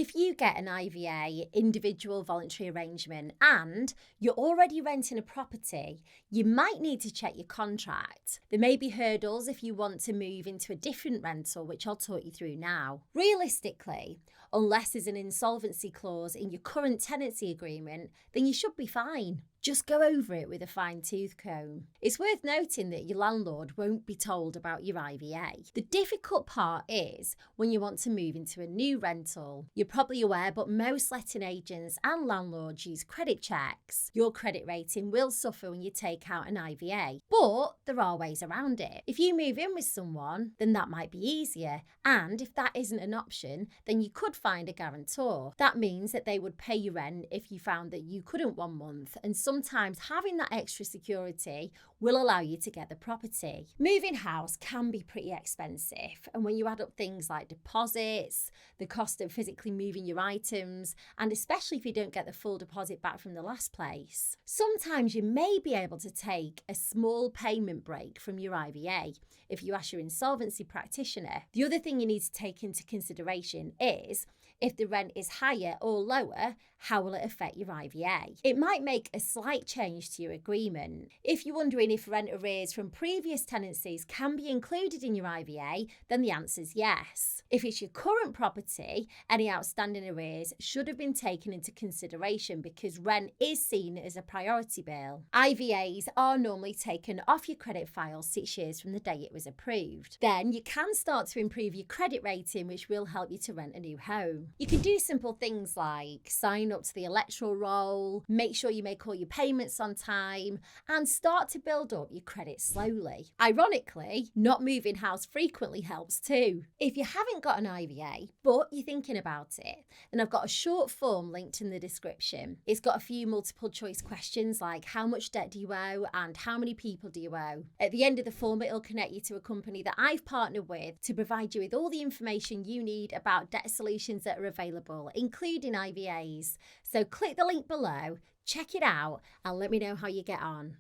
If you get an IVA, individual voluntary arrangement, and you're already renting a property, you might need to check your contract. There may be hurdles if you want to move into a different rental, which I'll talk you through now. Realistically, unless there's an insolvency clause in your current tenancy agreement, then you should be fine. Just go over it with a fine-tooth comb. It's worth noting that your landlord won't be told about your IVA. The difficult part is when you want to move into a new rental. You're probably aware, but most letting agents and landlords use credit checks. Your credit rating will suffer when you take out an IVA, but there are ways around it. If you move in with someone, then that might be easier. And if that isn't an option, then you could find a guarantor. That means that they would pay you rent if you found that you couldn't 1 month, and sometimes having that extra security will allow you to get the property. Moving house can be pretty expensive, and when you add up things like deposits, the cost of physically moving your items, and especially if you don't get the full deposit back from the last place, sometimes you may be able to take a small payment break from your IVA if you ask your insolvency practitioner. The other thing you need to take into consideration is if the rent is higher or lower, how will it affect your IVA? It might make a slight change to your agreement. If you're wondering if rent arrears from previous tenancies can be included in your IVA, then the answer is yes. If it's your current property, any outstanding arrears should have been taken into consideration because rent is seen as a priority bill. IVAs are normally taken off your credit file 6 years from the day it was approved. Then you can start to improve your credit rating, which will help you to rent a new home. You can do simple things like sign up to the electoral roll, make sure you make all your payments on time, and start to build up your credit slowly. Ironically, not moving house frequently helps too. If you haven't got an IVA, but you're thinking about it, then I've got a short form linked in the description. It's got a few multiple choice questions like how much debt do you owe and how many people do you owe. At the end of the form, it'll connect you to a company that I've partnered with to provide you with all the information you need about debt solutions that are available, including IVAs. So click the link below, check it out, and let me know how you get on.